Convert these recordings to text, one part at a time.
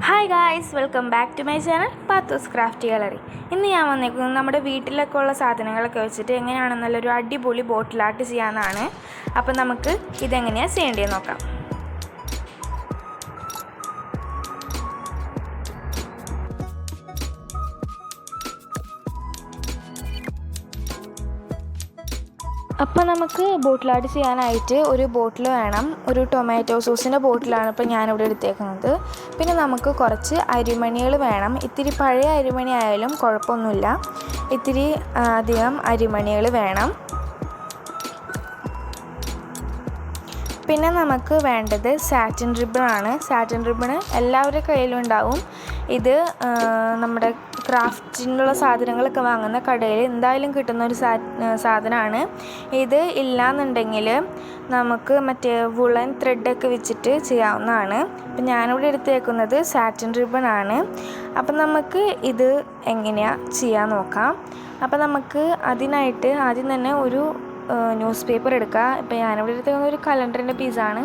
Hi guys, welcome back to my channel Pathus craft gallery. ഇന്ന് ഞാൻ വന്നേക്കുന്നത് നമ്മുടെ വീട്ടിലൊക്കെ ഉള്ള സാധനങ്ങളൊക്കെ വെച്ചിട്ട് എങ്ങനെയാണ് നല്ലൊരു അടിപൊളി ബോട്ടിൽ ആർട്ട് ചെയ്യാമെന്നാണ്. അപ്പം നമുക്ക് ഇതെങ്ങനെയാണ് ചെയ്യേണ്ടതെന്ന് നോക്കാം. അപ്പോൾ നമുക്ക് ബോട്ടിൽ ആർട്ട് ചെയ്യാനായിട്ട് ഒരു ബോട്ടിൽ വേണം. ഒരു ടൊമാറ്റോ സോസിൻ്റെ ബോട്ടിലാണ് ഇപ്പോൾ ഞാനിവിടെ എടുത്തേക്കുന്നത്. പിന്നെ നമുക്ക് കുറച്ച് അരിമണികൾ വേണം. ഇത്തിരി പഴയ അരിമണി ആയാലും കുഴപ്പമൊന്നുമില്ല. ഇത്തിരി അധികം അരിമണികൾ വേണം. പിന്നെ നമുക്ക് വേണ്ടത് സാറ്റിൻ റിബണാണ്. സാറ്റിൻ റിബണ് എല്ലാവരുടെ കയ്യിലും ഉണ്ടാവും. ഇത് നമ്മുടെ ക്രാഫ്റ്റിനുള്ള സാധനങ്ങളൊക്കെ വാങ്ങുന്ന കടയിൽ എന്തായാലും കിട്ടുന്ന ഒരു സാധനമാണ്. ഇത് ഇല്ലയെന്നുണ്ടെങ്കിൽ നമുക്ക് മറ്റേ വുളൻ ത്രെഡൊക്കെ വെച്ചിട്ട് ചെയ്യാവുന്നതാണ്. അപ്പം ഞാനിവിടെ എടുത്തേക്കുന്നത് സാറ്റിൻ റിബണാണ്. അപ്പം നമുക്ക് ഇത് എങ്ങനെയാണ് ചെയ്യാൻ നോക്കാം. അപ്പം നമുക്ക് അതിനായിട്ട് ആദ്യം തന്നെ ഒരു ന്യൂസ് പേപ്പർ എടുക്കുക. ഇപ്പോൾ ഞാനിവിടെ എടുത്തേക്കുന്ന ഒരു കലണ്ടറിൻ്റെ പീസാണ്.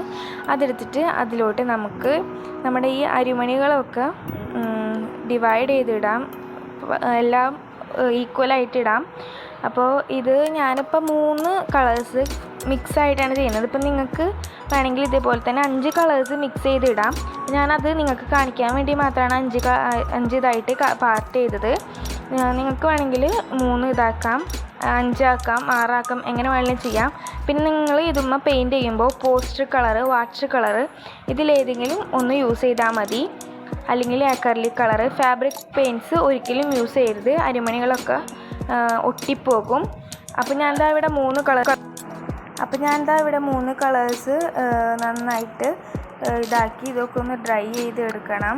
അതെടുത്തിട്ട് അതിലോട്ട് നമുക്ക് നമ്മുടെ ഈ അരിമണികളൊക്കെ ഡിവൈഡ് ചെയ്തിടാം. എല്ലാം ഈക്വലായിട്ട് ഇടാം. അപ്പോൾ ഇത് ഞാനിപ്പോൾ 3 കളേഴ്സ് മിക്സ് ആയിട്ടാണ് ചെയ്യുന്നത്. ഇപ്പം നിങ്ങൾക്ക് വേണമെങ്കിൽ ഇതേപോലെ തന്നെ 5 കളേഴ്സ് മിക്സ് ചെയ്തിടാം. ഞാനത് നിങ്ങൾക്ക് കാണിക്കാൻ വേണ്ടി മാത്രമാണ് 5 ഇതായിട്ട് പാർട്ട് ചെയ്തത്. നിങ്ങൾക്ക് വേണമെങ്കിൽ 3 ഇതാക്കാം, 5 ആക്കാം, 6 ആക്കാം, എങ്ങനെ വേണമെങ്കിലും ചെയ്യാം. പിന്നെ നിങ്ങൾ ഇതുമ്മ പെയിൻറ്റ് ചെയ്യുമ്പോൾ പോസ്റ്റർ കളറ്, വാട്ടർ കളറ് ഇതിലേതെങ്കിലും ഒന്ന് യൂസ് ചെയ്താൽ മതി. അല്ലെങ്കിൽ അക്രിലിക് കളറ്. ഫാബ്രിക് പെയിൻറ്റ്സ് ഒരിക്കലും യൂസ് ചെയ്യരുത്, അരിമണികളൊക്കെ ഒട്ടിപ്പോകും. അപ്പോൾ ഞാനിതാ ഇവിടെ 3 കളേഴ്സ് നന്നായിട്ട് ഇതാക്കി ഇതൊക്കെ ഒന്ന് ഡ്രൈ ചെയ്ത് എടുക്കണം.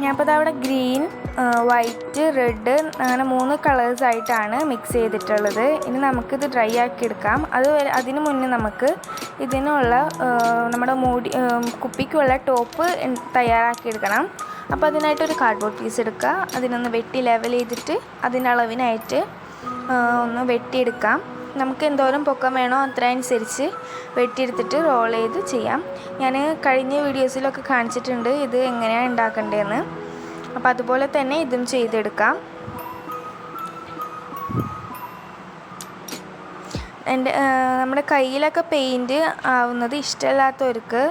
ഞാനിപ്പോൾ അവിടെ ഗ്രീൻ, വൈറ്റ്, റെഡ് അങ്ങനെ 3 കളേഴ്സായിട്ടാണ് മിക്സ് ചെയ്തിട്ടുള്ളത്. ഇനി നമുക്കിത് ഡ്രൈ ആക്കി എടുക്കാം. അതിന് മുന്നേ നമുക്ക് ഇതിനുള്ള നമ്മുടെ കുപ്പിക്കുള്ള ടോപ്പ് തയ്യാറാക്കി എടുക്കണം. അപ്പോൾ അതിനായിട്ടൊരു കാർഡ്ബോർഡ് പീസ് എടുക്കുക. അതിനൊന്ന് വെട്ടി ലെവൽ ചെയ്തിട്ട് അതിനളവിനായിട്ട് ഒന്ന് വെട്ടിയെടുക്കാം. നമുക്ക് എന്തോരം പൊക്കം വേണോ അത്ര അനുസരിച്ച് വെട്ടിയെടുത്തിട്ട് റോൾ ചെയ്ത് ചെയ്യാം. ഞാൻ കഴിഞ്ഞ വീഡിയോസിലൊക്കെ കാണിച്ചിട്ടുണ്ട് ഇത് എങ്ങനെയാണ് ഉണ്ടാക്കേണ്ടതെന്ന്. അപ്പോൾ അതുപോലെ തന്നെ ഇതും ചെയ്തെടുക്കാം. നമ്മുടെ കയ്യിലൊക്കെ പെയിൻറ്റ് ആവുന്നത് ഇഷ്ടമില്ലാത്തവർക്ക്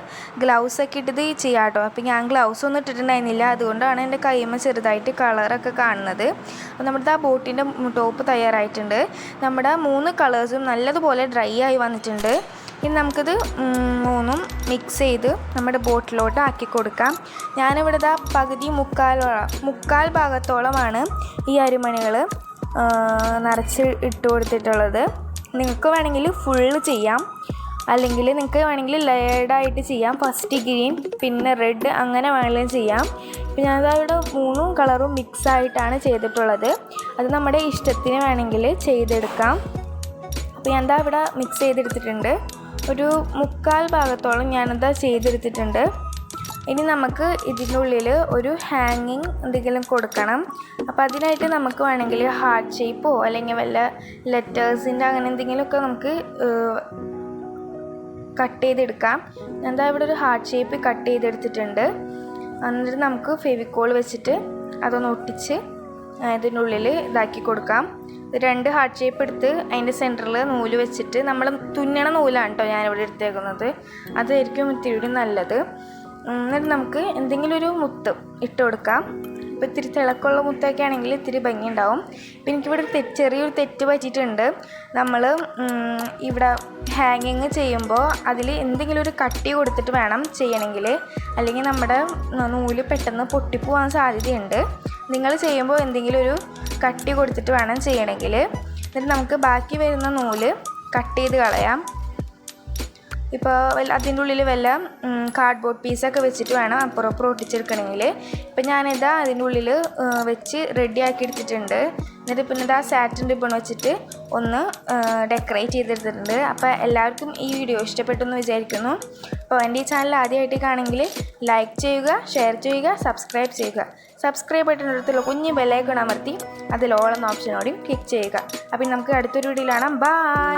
ഗ്ലൗസൊക്കെ ഇട്ടത് ചെയ്യാം കേട്ടോ. അപ്പോൾ ഞാൻ ഗ്ലൗസ് ഒന്നും ഇട്ടിട്ടുണ്ടായിരുന്നില്ല, അതുകൊണ്ടാണ് എൻ്റെ കൈയ്യുമ്മ ചെറുതായിട്ട് കളറൊക്കെ കാണുന്നത്. അപ്പോൾ നമ്മുടെ ആ ബോട്ടിൻ്റെ ടോപ്പ് തയ്യാറായിട്ടുണ്ട്. നമ്മുടെ 3 കളേഴ്സും നല്ലതുപോലെ ഡ്രൈ ആയി വന്നിട്ടുണ്ട്. ഇനി നമുക്കിത് 3ഉം മിക്സ് ചെയ്ത് നമ്മുടെ ബോട്ടിലോട്ട് ആക്കി കൊടുക്കാം. ഞാനിവിടെ പകുതി മുക്കാൽ ഭാഗത്തോളമാണ് ഈ അരിമണികൾ നിറച്ച് ഇട്ട് കൊടുത്തിട്ടുള്ളത്. നിങ്ങൾക്ക് വേണമെങ്കിൽ ഫുള്ള് ചെയ്യാം, അല്ലെങ്കിൽ നിങ്ങൾക്ക് വേണമെങ്കിൽ ലെയർഡായിട്ട് ചെയ്യാം. ഫസ്റ്റ് ഗ്രീൻ പിന്നെ റെഡ് അങ്ങനെ വേണമെങ്കിലും ചെയ്യാം. ഇപ്പം ഞാനവിടെ 3 കളറും മിക്സ് ആയിട്ടാണ് ചെയ്തിട്ടുള്ളത്. അത് നമ്മുടെ ഇഷ്ടത്തിന് വേണമെങ്കിൽ ചെയ്തെടുക്കാം. അപ്പോൾ ഞാനിതാ ഇവിടെ മിക്സ് ചെയ്തെടുത്തിട്ടുണ്ട്. ഒരു മുക്കാൽ ഭാഗത്തോളം ഞാനിതാ ചെയ്തെടുത്തിട്ടുണ്ട്. ഇനി നമുക്ക് ഇതിൻ്റെ ഉള്ളിൽ ഒരു ഹാങ്ങിങ് എന്തെങ്കിലും കൊടുക്കണം. അപ്പോൾ അതിനായിട്ട് നമുക്ക് വേണമെങ്കിൽ ഹാർട്ട് ഷേപ്പോ അല്ലെങ്കിൽ വല്ല ലെറ്റേഴ്സിൻ്റെ അങ്ങനെ എന്തെങ്കിലുമൊക്കെ നമുക്ക് കട്ട് ചെയ്തെടുക്കാം. എന്താ ഇവിടെ ഒരു ഹാർട്ട് ഷേപ്പ് കട്ട് ചെയ്തെടുത്തിട്ടുണ്ട്. എന്നിട്ട് നമുക്ക് ഫെവിക്കോൾ വെച്ചിട്ട് അതൊന്ന് ഒട്ടിച്ച് ഇതിൻ്റെ ഉള്ളിൽ ഇതാക്കി കൊടുക്കാം. 2 ഹാർട്ട് ഷേപ്പ് എടുത്ത് അതിൻ്റെ സെൻറ്ററിൽ നൂല് വെച്ചിട്ട് നമ്മൾ തുന്നണ നൂലാണ് കേട്ടോ ഞാനിവിടെ എടുത്തേക്കുന്നത്. അതായിരിക്കും ഇത്തിരി നല്ലത്. എന്നിട്ട് നമുക്ക് എന്തെങ്കിലും ഒരു മുത്ത് ഇട്ട് കൊടുക്കാം. ഇപ്പോൾ ഇത്തിരി തിളക്കമുള്ള മുത്തൊക്കെ ആണെങ്കിൽ ഇത്തിരി ഭംഗി ഉണ്ടാവും. ഇപ്പോൾ എനിക്കിവിടെ ചെറിയൊരു തെറ്റ് പറ്റിയിട്ടുണ്ട്. നമ്മൾ ഇവിടെ ഹാങ്ങിങ് ചെയ്യുമ്പോൾ അതിൽ എന്തെങ്കിലും ഒരു കട്ടി കൊടുത്തിട്ട് വേണം ചെയ്യണമെങ്കിൽ, അല്ലെങ്കിൽ നമ്മുടെ നൂല് പെട്ടെന്ന് പൊട്ടിപ്പോവാൻ സാധ്യതയുണ്ട്. നിങ്ങൾ ചെയ്യുമ്പോൾ എന്തെങ്കിലും ഒരു കട്ടി കൊടുത്തിട്ട് വേണം ചെയ്യണമെങ്കിൽ. എന്നിട്ട് നമുക്ക് ബാക്കി വരുന്ന നൂല് കട്ട് ചെയ്ത് കളയാം. ഇപ്പോൾ അതിൻ്റെ ഉള്ളിൽ വല്ല കാർഡ്ബോർഡ് പീസൊക്കെ വെച്ചിട്ട് വേണം അപ്പുറം ഒട്ടിച്ചെടുക്കണമെങ്കിൽ. ഇപ്പം ഞാനിതാ അതിൻ്റെ ഉള്ളിൽ വെച്ച് റെഡിയാക്കി എടുത്തിട്ടുണ്ട്. എന്നിട്ട് പിന്നെ ഇതാ സാറ്റിൻ റിബൺ വെച്ചിട്ട് ഒന്ന് ഡെക്കറേറ്റ് ചെയ്തെടുത്തിട്ടുണ്ട്. അപ്പോൾ എല്ലാവർക്കും ഈ വീഡിയോ ഇഷ്ടപ്പെട്ടെന്ന് വിചാരിക്കുന്നു. അപ്പോൾ എൻ്റെ ഈ ചാനൽ ആദ്യമായിട്ട് കാണുമെങ്കിൽ ലൈക്ക് ചെയ്യുക, ഷെയർ ചെയ്യുക, സബ്സ്ക്രൈബ് ചെയ്യുക. സബ്സ്ക്രൈബ് ബട്ടണിനടുത്തുള്ള കുഞ്ഞ് ബെല്ലൈക്കൺ അമർത്തി അതിൽ ഓൾ എന്ന ഓപ്ഷനോടെയും ക്ലിക്ക് ചെയ്യുക. അപ്പോൾ നമുക്ക് അടുത്തൊരു വീഡിയോയിൽ കാണാം. ബൈ.